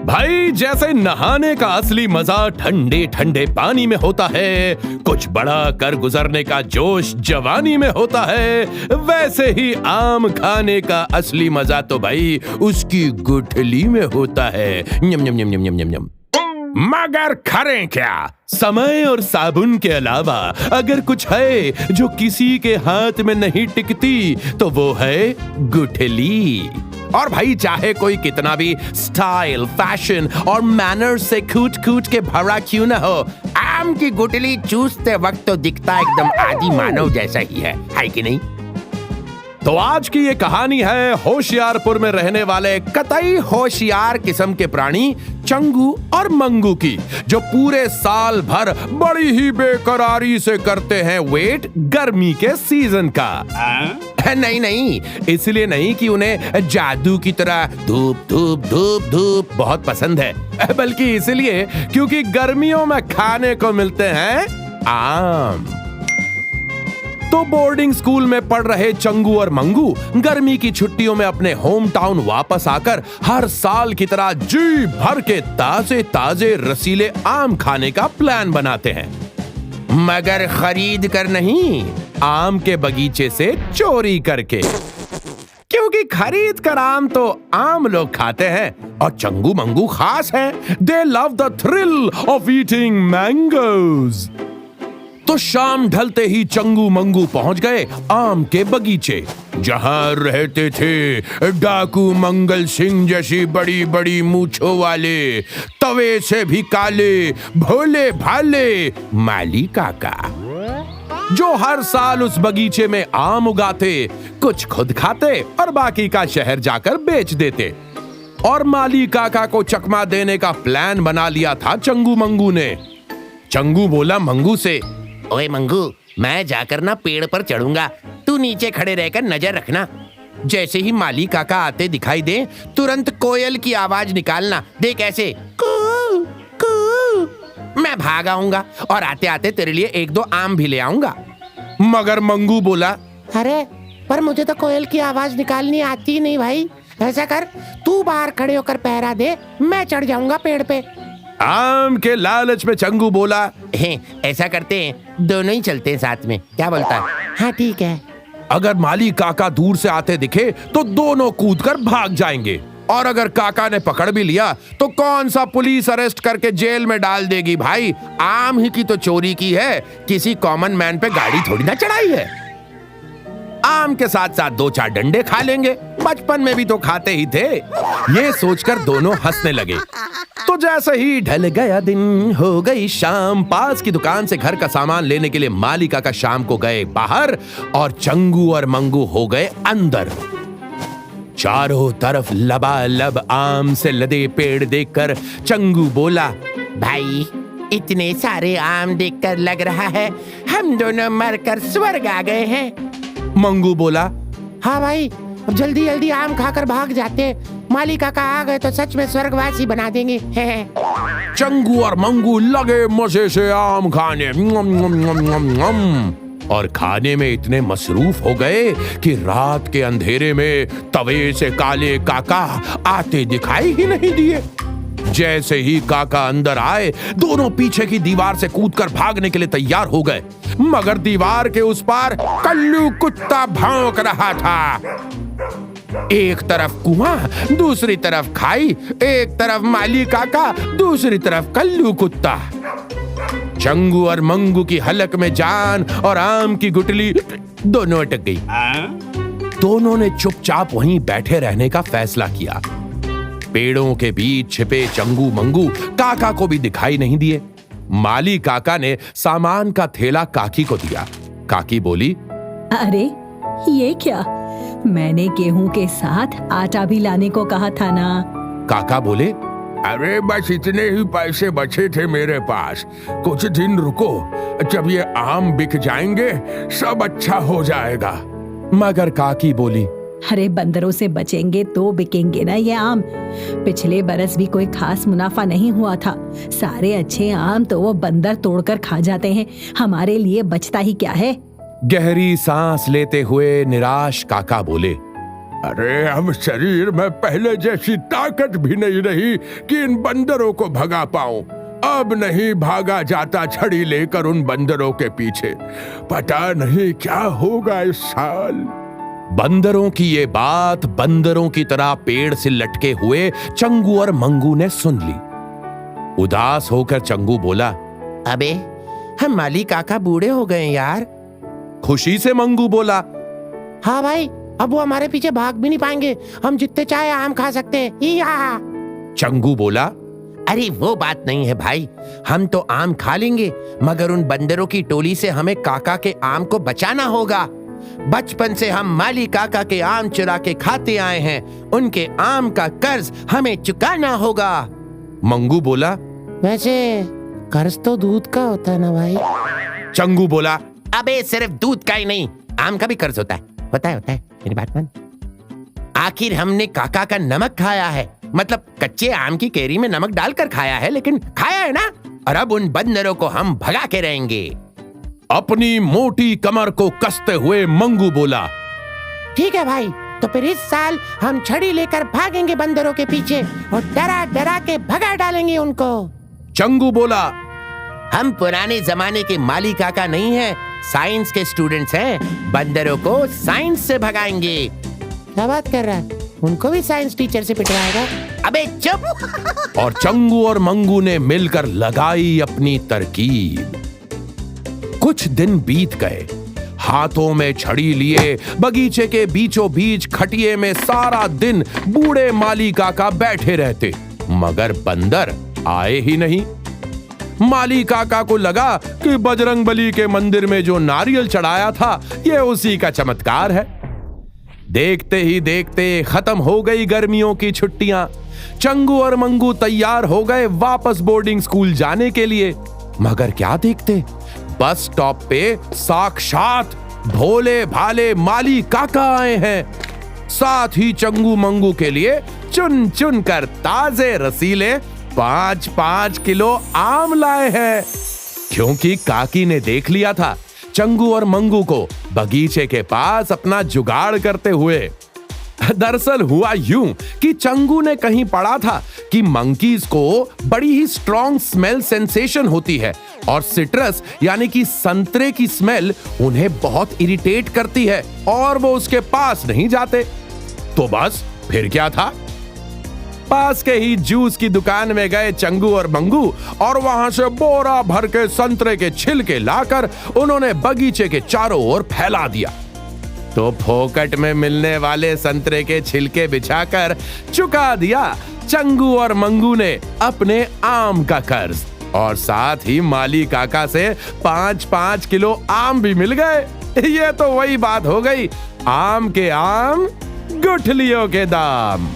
भाई जैसे नहाने का असली मजा ठंडे ठंडे पानी में होता है, कुछ बड़ा कर गुजरने का जोश जवानी में होता है, वैसे ही आम खाने का असली मजा तो भाई उसकी गुठली में होता है। यम यम यम यम यम यम यम। मगर खरें क्या, समय और साबुन के अलावा अगर कुछ है जो किसी के हाथ में नहीं टिकती तो वो है गुठली। और भाई चाहे कोई कितना भी स्टाइल, फैशन और मैनर से कूट कूट के भरा क्यों ना हो, आम की गुठली चूसते वक्त तो दिखता एकदम आदि मानव जैसा ही है कि नहीं? तो आज की ये कहानी है होशियारपुर में रहने वाले कतई होशियार किस्म के प्राणी चंगू और मंगू की, जो पूरे साल भर बड़ी ही बेकरारी से करते हैं वेट गर्मी के सीजन का। नहीं, इसलिए नहीं कि उन्हें जादू की तरह धूप धूप धूप धूप बहुत पसंद है, बल्कि इसलिए क्योंकि गर्मियों में खाने को मिलते हैं आम। तो बोर्डिंग स्कूल में पढ़ रहे चंगू और मंगू गर्मी की छुट्टियों में अपने होम टाउन वापस आकर हर साल की तरह जी भर के ताजे ताजे रसीले आम खाने का प्लान बनाते हैं, मगर खरीद कर नहीं, आम के बगीचे से चोरी करके। क्योंकि खरीद कर आम तो आम लोग खाते हैं और चंगू मंगू खास हैं। दे love the thrill of eating mangoes. तो शाम ढलते ही चंगू मंगू पहुंच गए आम के बगीचे, जहां रहते थे डाकू मंगल सिंह जैसी बड़ी बड़ी मूंछों वाले, तवे से भी काले भोले भाले माली काका, जो हर साल उस बगीचे में आम उगाते, कुछ खुद खाते और बाकी का शहर जाकर बेच देते। और माली काका को चकमा देने का प्लान बना लिया था चंगू मंगू ने। चंगू बोला मंगू से, ओए मंगू, मैं जाकर ना पेड़ पर चढ़ूंगा, तू नीचे खड़े रहकर नजर रखना। जैसे ही माली काका आते दिखाई दे, तुरंत कोयल की आवाज निकालना, देख ऐसे कू कू। मैं भाग आऊंगा और आते आते तेरे लिए एक दो आम भी ले आऊंगा। मगर मंगू बोला, अरे पर मुझे तो कोयल की आवाज निकालनी आती नहीं भाई, ऐसा कर तू बाहर खड़े होकर पहरा दे, मैं चढ़ जाऊंगा पेड़ पे। आम के लालच में चंगू बोला, ऐसा करते हैं, दोनों ही चलते हैं साथ में, क्या बोलता है? हाँ ठीक है। अगर माली काका दूर से आते दिखे तो दोनों कूदकर भाग जाएंगे, और अगर काका ने पकड़ भी लिया तो कौन सा पुलिस अरेस्ट करके जेल में डाल देगी भाई, आम ही की तो चोरी की है, किसी कॉमन मैन पे गाड़ी थोड़ी ना चढ़ाई है। आम के साथ साथ दो चार डंडे खा लेंगे, बचपन में भी तो खाते ही थे। ये सोचकर दोनों हंसने लगे। तो जैसे ही ढल गया दिन, हो गई शाम, पास की दुकान से घर का सामान लेने के लिए माली काका शाम को गए बाहर और चंगू और मंगू हो गए अंदर। चारों तरफ लबालब आम से लदे पेड़ देखकर चंगू बोला, भाई इतने सारे आम देखकर लग रहा है हम दोनों मरकर स्वर्ग आ गए हैं। मंगू बोला, हाँ भाई, अब जल्दी जल्दी आम खाकर भाग जाते, माली काका आ गए तो सच में स्वर्गवासी बना देंगे। चंगू और मंगू लगे मजे से आम खाने, और खाने में इतने मसरूफ हो गए कि रात के अंधेरे में तवे से काले काका आते दिखाई ही नहीं दिए। जैसे ही काका अंदर आए, दोनों पीछे की दीवार से कूदकर भागने के लिए तैयार हो गए, मगर दीवार के उस पार कल्लू कुत्ता भौंक रहा था। एक तरफ कुआं, दूसरी तरफ खाई, एक तरफ माली काका, दूसरी तरफ कल्लू कुत्ता। चंगू और मंगू की हलक में जान और आम की गुठली दोनों अटक गई। दोनों ने चुपचाप वहीं बैठे रहने का फैसला किया। पेड़ों के बीच छिपे चंगू मंगू काका को भी दिखाई नहीं दिए। माली काका ने सामान का थैला काकी को दिया। काकी बोली, अरे ये क्या, मैंने गेहूं के साथ आटा भी लाने को कहा था ना। काका बोले, अरे बस इतने ही पैसे बचे थे मेरे पास, कुछ दिन रुको, जब ये आम बिक जाएंगे सब अच्छा हो जाएगा। मगर काकी बोली, अरे बंदरों से बचेंगे तो बिकेंगे ना ये आम। पिछले बरस भी कोई खास मुनाफा नहीं हुआ था, सारे अच्छे आम तो वो बंदर तोड़कर खा जाते हैं, हमारे लिए बचता ही क्या है। गहरी सांस लेते हुए निराश काका बोले, अरे अब शरीर में पहले जैसी ताकत भी नहीं रही कि इन बंदरों को भगा पाऊं। अब नहीं भागा जाता छड़ी लेकर उन बंदरों के पीछे। पता नहीं क्या होगा इस साल। बंदरों की ये बात बंदरों की तरह पेड़ से लटके हुए चंगू और मंगू ने सुन ली। उदास होकर चंगू बोला, अबे हम माली काका बूढ़े हो गए यार। खुशी से मंगू बोला, हाँ भाई, अब वो हमारे पीछे भाग भी नहीं पाएंगे। हम जितने चाहे आम खा सकते हैं। चंगू बोला, अरे वो बात नहीं है भाई, हम तो आम खा लेंगे, मगर उन बंदरों की टोली से हमें काका के आम को बचाना होगा। बचपन से हम माली काका के आम चुरा के खाते आए हैं, उनके आम का कर्ज हमें चुकाना होगा। मंगू बोला, वैसे कर्ज तो दूध का होता है ना भाई। चंगू बोला, अबे सिर्फ दूध का ही नहीं, आम का भी कर्ज होता है। होता है मेरी बात मान। आखिर हमने काका का नमक खाया है, मतलब कच्चे आम की केरी में नमक डालकर खाया है, लेकिन खाया है ना। और अब उन बंदरों को हम भगा के रहेंगे। अपनी मोटी कमर को कसते हुए मंगू बोला, ठीक है भाई, तो फिर इस साल हम छड़ी लेकर भागेंगे बंदरों के पीछे और डरा डरा के भगा डालेंगे उनको। चंगू बोला, हम पुराने जमाने के माली काका नहीं हैं, साइंस के स्टूडेंट्स हैं। बंदरों को साइंस से भगाएंगे। क्या बात कर रहा है? उनको भी साइंस टीचर से पिटवाएगा? अबे चुप। और चंगू और मंगू ने मिलकर लगाई अपनी तरकीब। कुछ दिन बीत गए। हाथों में छड़ी लिए बगीचे के बीचों बीच खटिये में सारा दिन बूढ़े माली काका बैठे रहते, मगर बंदर आए ही नहीं। माली काका को लगा कि बजरंगबली के मंदिर में जो नारियल चढ़ाया था ये उसी का चमत्कार है। देखते ही देखते खत्म हो गई गर्मियों की छुट्टियां। चंगू और मंगू तैयार हो गए वापस बोर्डिंग स्कूल जाने के लिए, मगर क्या देखते, बस स्टॉप पे साक्षात भोले भाले माली काका आए हैं। साथ ही चंगू मंगू के लिए चुन चुन कर ताजे रसीले 5-5 किलो आम लाए हैं, क्योंकि काकी ने देख लिया था चंगू और मंगू को बगीचे के पास अपना जुगाड़ करते हुए। दरअसल हुआ यूं कि चंगू ने कहीं पढ़ा था कि मंकीज को बड़ी ही स्ट्रॉन्ग स्मेल सेंसेशन होती है और सिट्रस यानी कि संतरे की स्मेल उन्हें बहुत इरिटेट करती है और वो उसके पास नहीं जाते। तो बस फिर क्या था, पास के ही जूस की दुकान में गए चंगू और मंगू और वहां से बोरा भर के संतरे के छिलके लाकर उन्होंने बगीचे के चारों ओर फैला दिया। तो फोकट में मिलने वाले संतरे के छिलके बिछाकर चुका दिया चंगू और मंगू ने अपने आम का कर्ज, और साथ ही माली काका से 5-5 किलो आम भी मिल गए। ये तो वही बात हो गई, आम के आम गुठलियों के दाम।